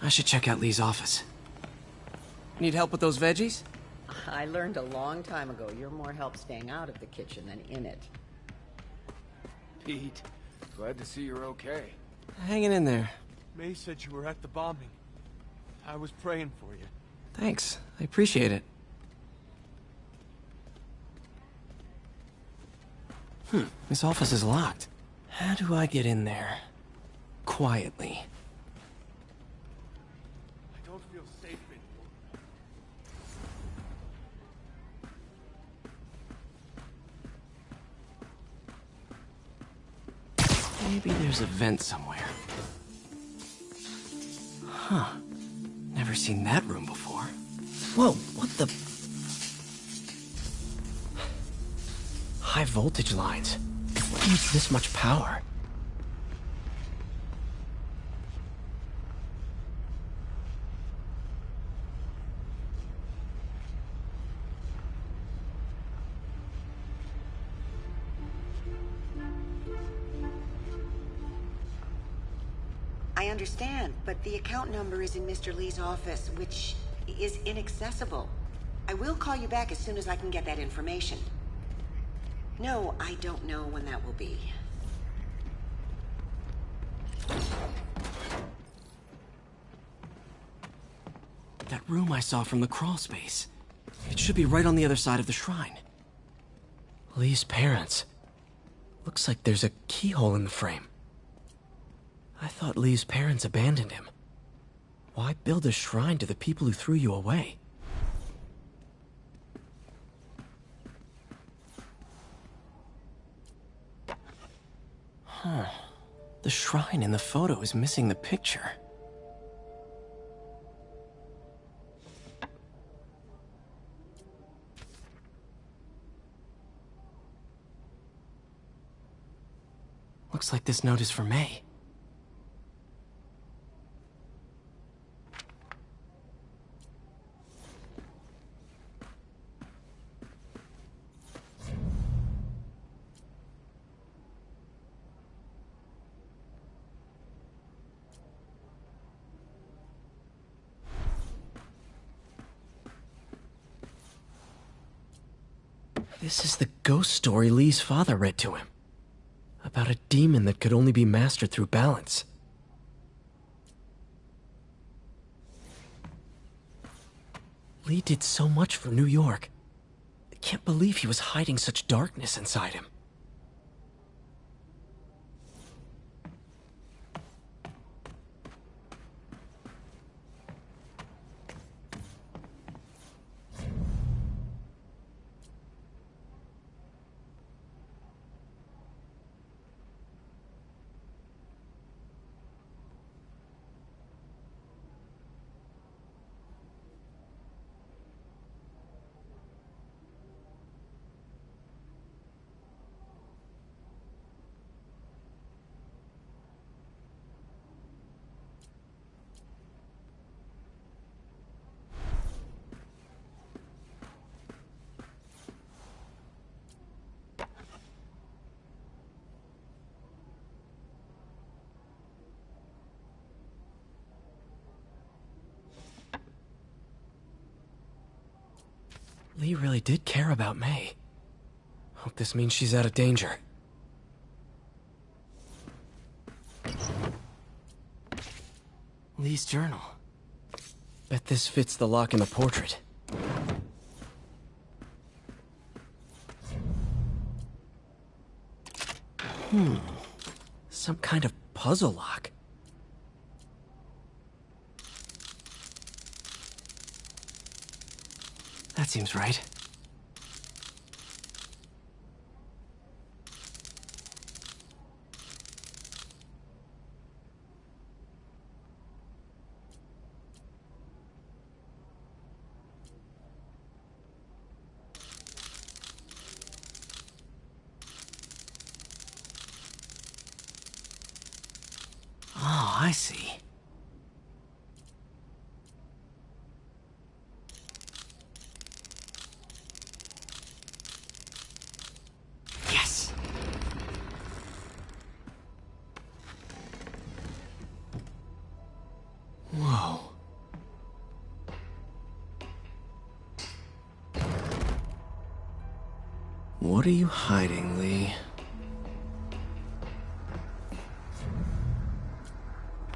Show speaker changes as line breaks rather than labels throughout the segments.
I should check out Lee's office. Need help with those veggies?
I learned a long time ago you're more help staying out of the kitchen than in it.
Pete, glad to see you're okay.
Hanging in there.
May said you were at the bombing. I was praying for you.
Thanks. I appreciate it. This office is locked. How do I get in there? Quietly.
I don't feel safe anymore.
Maybe there's a vent somewhere. Huh. Never seen that room before. Whoa, what the... High voltage lines. What needs this much power?
I understand, but the account number is in Mr. Lee's office, which is inaccessible. I will call you back as soon as I can get that information. No, I don't know when that will be.
That room I saw from the crawl space. It should be right on the other side of the shrine. Lee's parents. Looks like there's a keyhole in the frame. I thought Lee's parents abandoned him. Why build a shrine to the people who threw you away? Huh. The shrine in the photo is missing the picture. Looks like this note is for May. This is the ghost story Lee's father read to him. About a demon that could only be mastered through balance. Lee did so much for New York. I can't believe he was hiding such darkness inside him. Lee really did care about May. Hope this means she's out of danger. Lee's journal. Bet this fits the lock in the portrait. Some kind of puzzle lock. That seems right. Oh, I see. Yes! Whoa. What are you hiding, Lee?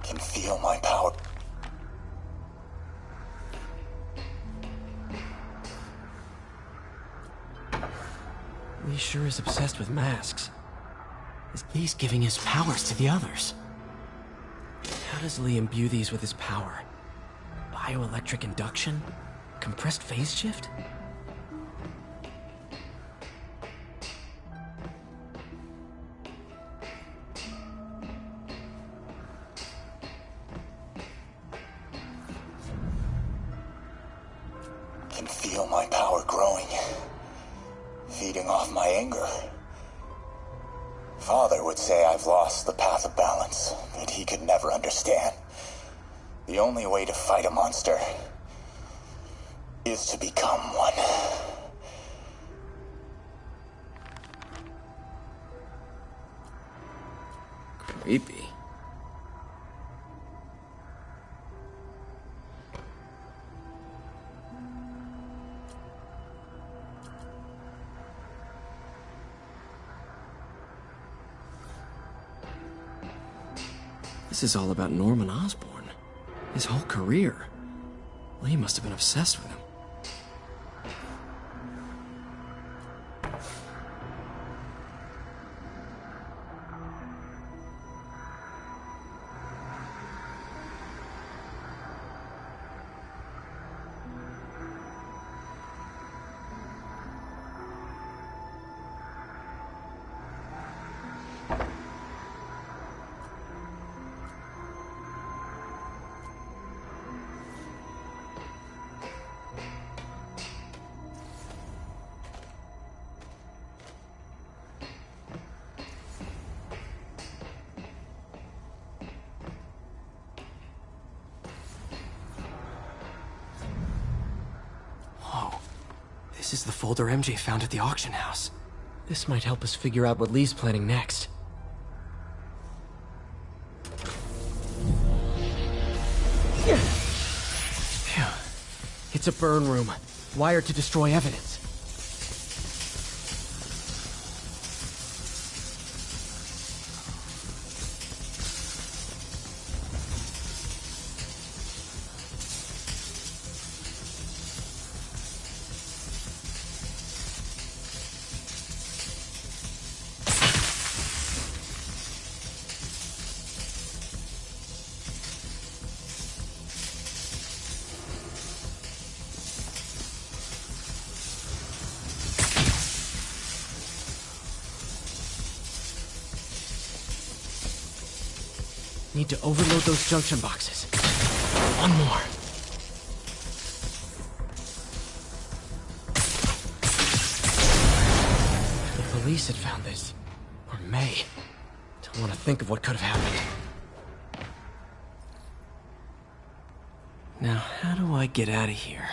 Can feel my power.
Lee sure is obsessed with masks. He's giving his powers to the others. How does Lee imbue these with his power? Bioelectric induction? Compressed phase shift?
Can feel my power growing. Feeding off my anger. Father would say I've lost the path of balance, that he could never understand. The only way to fight a monster is to become one.
Creepy. This is all about Norman Osborn. His whole career. Lee must have been obsessed with him. This is the folder MJ found at the auction house. This might help us figure out what Lee's planning next. Phew. It's a burn room, wired to destroy evidence. Need to overload those junction boxes. One more. The police had found this. Or May. Don't want to think of what could have happened. Now, how do I get out of here?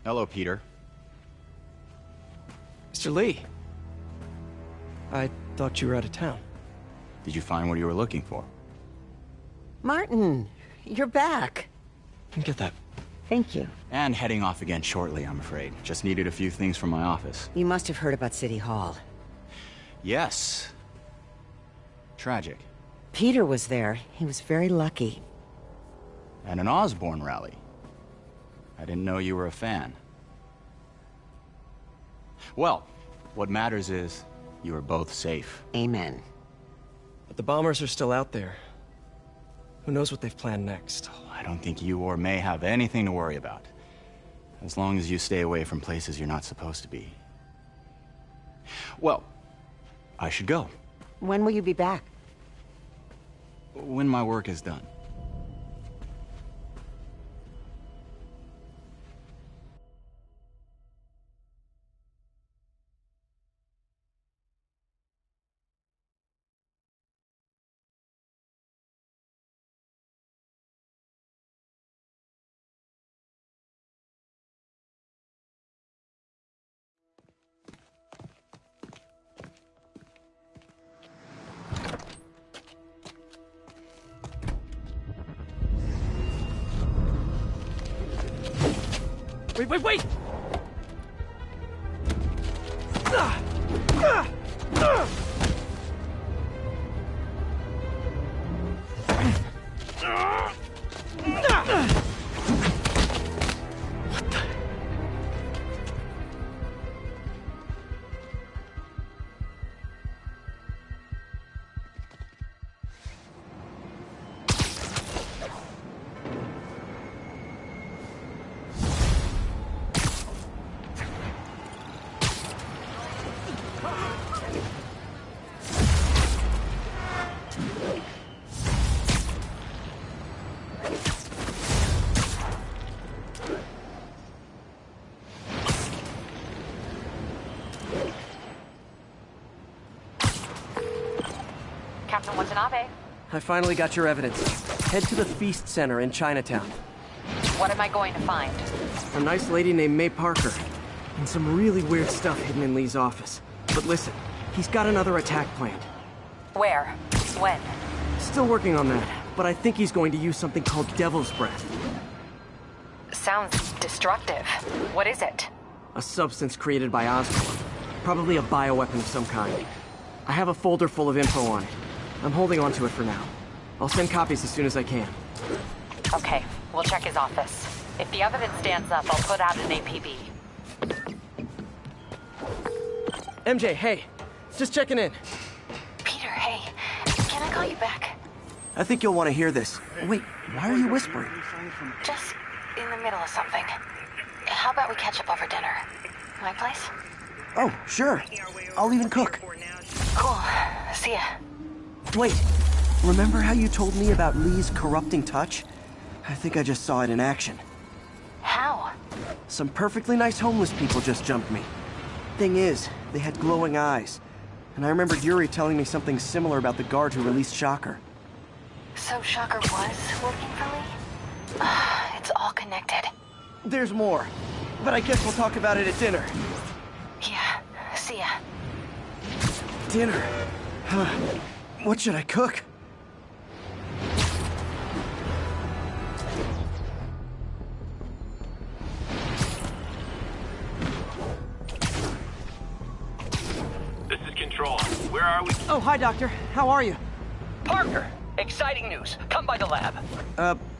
Hello, Peter.
Mr. Lee. I thought you were out of town.
Did you find what you were looking for?
Martin, you're back.
Get that.
Thank you.
And heading off again shortly, I'm afraid. Just needed a few things from my office.
You must have heard about City Hall.
Yes. Tragic.
Peter was there. He was very lucky.
And an Osborn rally. I didn't know you were a fan. Well, what matters is you are both safe.
Amen.
But the bombers are still out there. Who knows what they've planned next?
I don't think you or May have anything to worry about. As long as you stay away from places you're not supposed to be. Well, I should go.
When will you be back?
When my work is done.
Wait!
Captain Watanabe.
I finally got your evidence. Head to the Feast Center in Chinatown.
What am I going to find?
A nice lady named May Parker. And some really weird stuff hidden in Lee's office. But listen, he's got another attack planned.
Where? When?
Still working on that, but I think he's going to use something called Devil's Breath.
Sounds destructive. What is it?
A substance created by Osborn. Probably a bioweapon of some kind. I have a folder full of info on it. I'm holding on to it for now. I'll send copies as soon as I can.
Okay, we'll check his office. If the evidence stands up, I'll put out an APB.
MJ, hey. Just checking in.
Peter, hey. Can I call you back?
I think you'll want to hear this. Wait, why are you whispering?
Just in the middle of something. How about we catch up over dinner? My place?
Oh, sure. I'll even cook.
Cool. See ya.
Wait, remember how you told me about Lee's corrupting touch? I think I just saw it in action.
How?
Some perfectly nice homeless people just jumped me. Thing is, they had glowing eyes. And I remembered Yuri telling me something similar about the guard who released Shocker.
So Shocker was working for Lee? It's all connected.
There's more, but I guess we'll talk about it at dinner.
Yeah, see ya.
Dinner? What should I cook?
This is Control. Where are we?
Oh, hi, Doctor. How are you?
Parker, exciting news. Come by the lab.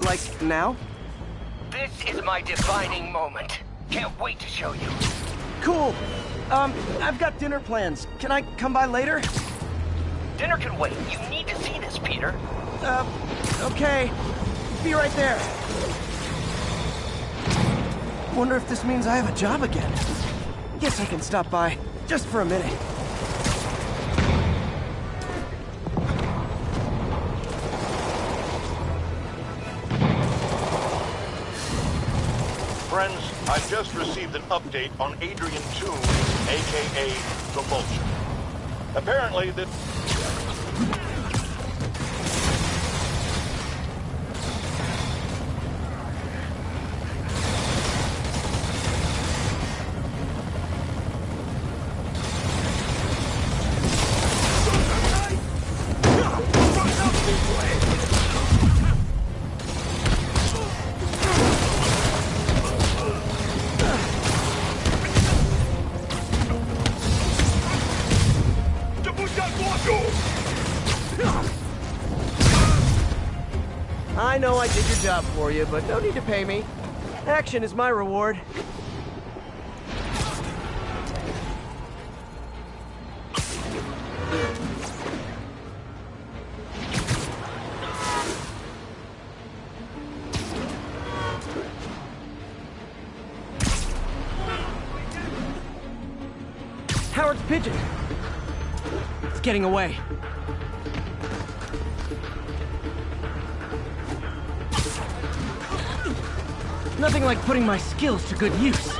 Like now?
This is my defining moment. Can't wait to show you.
Cool. I've got dinner plans. Can I come by later?
Dinner can wait. You need to see this, Peter.
Okay. Be right there. Wonder if this means I have a job again. Guess I can stop by, just for a minute.
Friends, I just received an update on Adrian Toon, a.k.a. the Vulture. Apparently, that...
I know I did your job for you, but no need to pay me. Action is my reward. Howard's pigeon. It's getting away. Nothing like putting my skills to good use.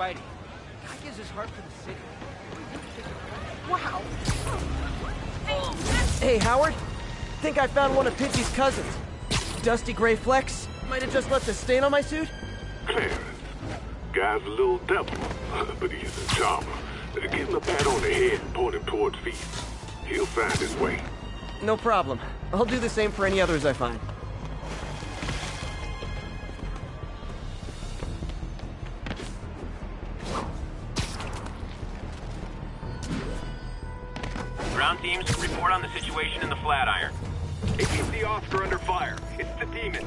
Spidey. Guy gives his heart for the city.
Wow.
Hey, Howard. Think I found one of Pidgey's cousins. Dusty gray flecks. Might have just left a stain on my suit.
Clarence. Guy's a little devil, but he's a charmer. Give him a pat on the head and point him towards feet. He'll find his way.
No problem. I'll do the same for any others I find.
Ground teams, report on the situation in the Flatiron.
APC Oscar under fire. It's the demon.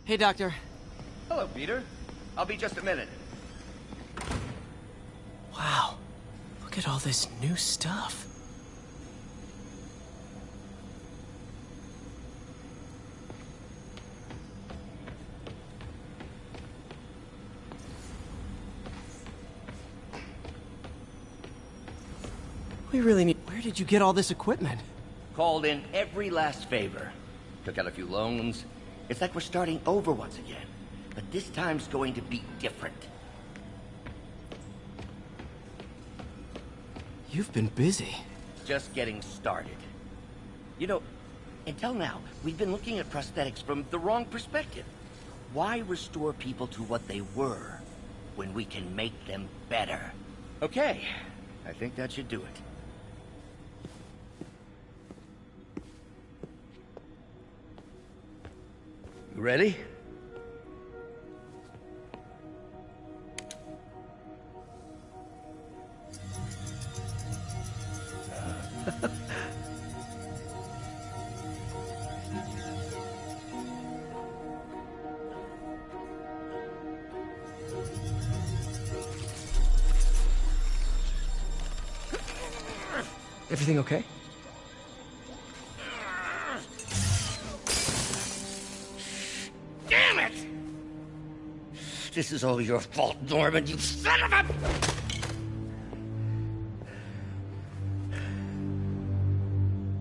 Hey, Doctor.
Hello, Peter. I'll be just a minute.
Wow. Look at all this new stuff. We really need... Where did you get all this equipment?
Called in every last favor. Took out a few loans. It's like we're starting over once again. But this time's going to be different.
You've been busy.
Just getting started. You know, until now, we've been looking at prosthetics from the wrong perspective. Why restore people to what they were when we can make them better? Okay, I think that should do it. You ready?
Everything okay?
Damn it! This is all your fault, Norman, you son of a...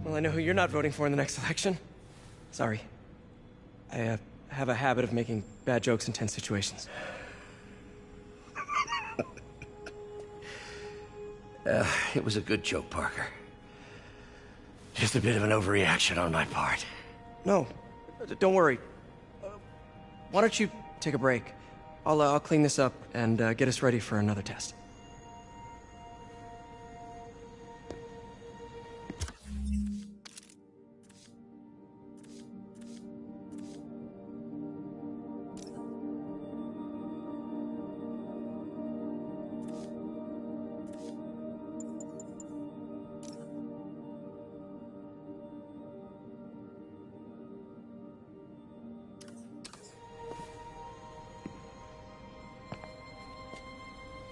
Well, I know who you're not voting for in the next election. Sorry. I have a habit of making bad jokes in tense situations.
It was a good joke, Parker. Just a bit of an overreaction on my part.
No, don't worry. Why don't you take a break? I'll clean this up and get us ready for another test.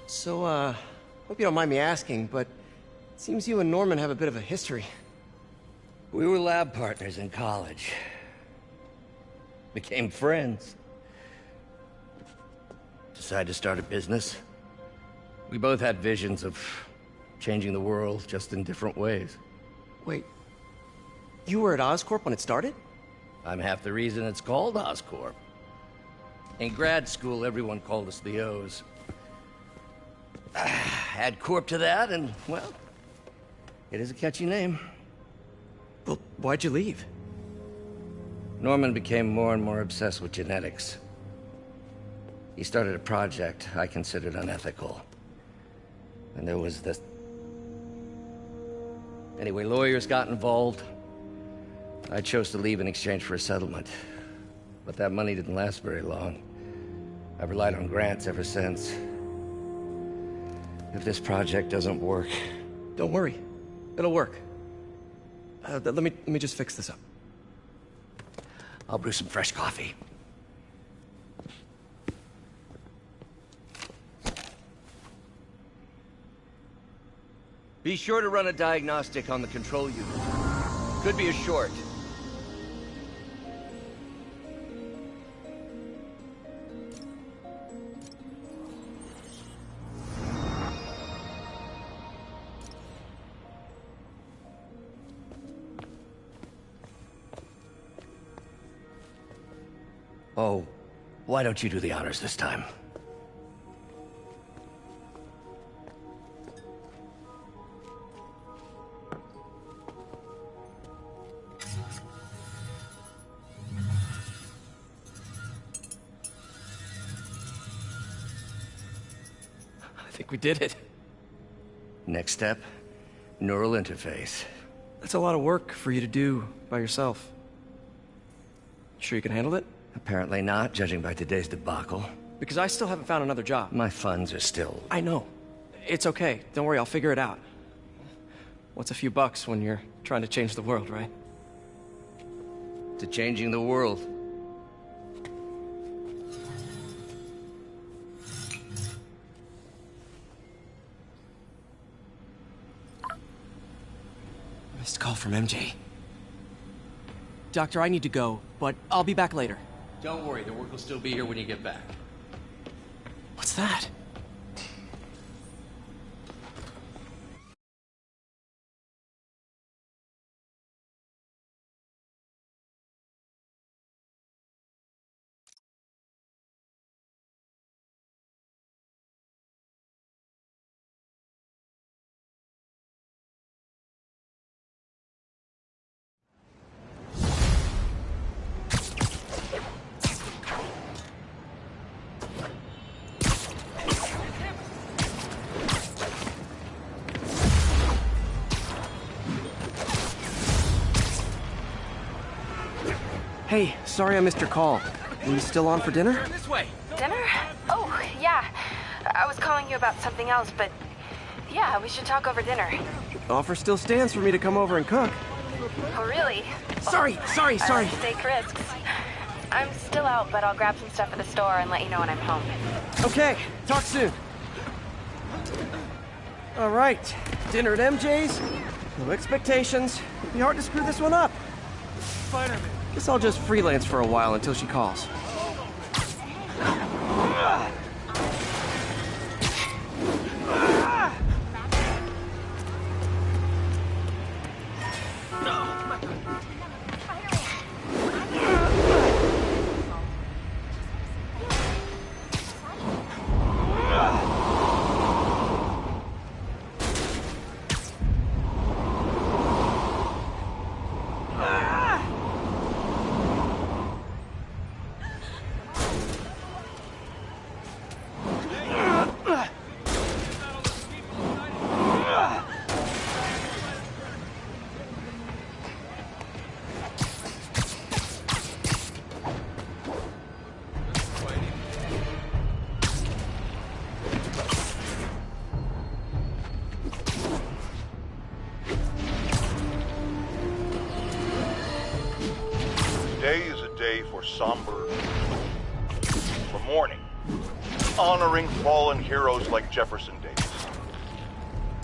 So, hope you don't mind me asking, but it seems you and Norman have a bit of a history.
We were lab partners in college. Became friends. Decided to start a business. We both had visions of changing the world, just in different ways.
Wait, you were at Oscorp when it started?
I'm half the reason it's called Oscorp. In grad school, everyone called us the O's. Add Corp to that, and, well, it is a catchy name.
Well, why'd you leave?
Norman became more and more obsessed with genetics. He started a project I considered unethical. And there was this... Anyway, lawyers got involved. I chose to leave in exchange for a settlement. But that money didn't last very long. I've relied on grants ever since. If this project doesn't work...
Don't worry. It'll work. Let me just fix this up.
I'll brew some fresh coffee. Be sure to run a diagnostic on the control unit. Could be a short. Oh, why don't you do the honors this time?
I think we did it.
Next step, neural interface.
That's a lot of work for you to do by yourself. Sure you can handle it?
Apparently not, judging by today's debacle.
Because I still haven't found another job.
My funds are still...
I know. It's okay. Don't worry, I'll figure it out. What's a few bucks when you're trying to change the world, right?
To changing the world.
Missed call from MJ. Doctor, I need to go, but I'll be back later.
Don't worry, the work will still be here when you get back.
What's that? Hey, sorry I missed your call. Are you still on for dinner?
This way.
Dinner? Oh, yeah. I was calling you about something else, but yeah, we should talk over dinner.
Offer still stands for me to come over and cook.
Oh, really?
Sorry.
I like to take risks. I'm still out, but I'll grab some stuff at the store and let you know when I'm home.
Okay, talk soon. All right, dinner at MJ's. No expectations. It'd be hard to screw this one up.
Spiderman.
Guess I'll just freelance for a while until she calls.
Today is a day for somber, for mourning, honoring fallen heroes like Jefferson Davis.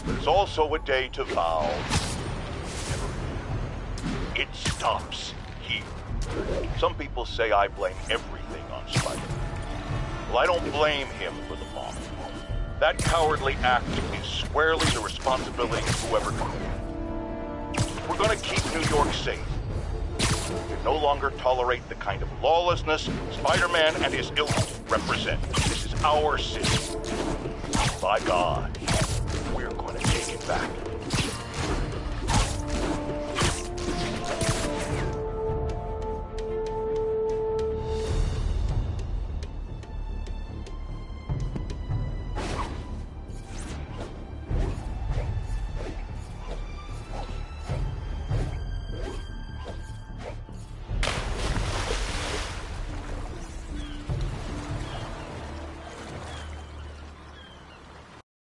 But it's also a day to vow never again. It stops here. Some people say I blame everything on Spiderman. Well, I don't blame him for the bomb. That cowardly act is squarely the responsibility of whoever committed it. We're gonna keep New York safe. No longer tolerate the kind of lawlessness Spider-Man and his ilk represent. This is our city. By God, we're going to take it back.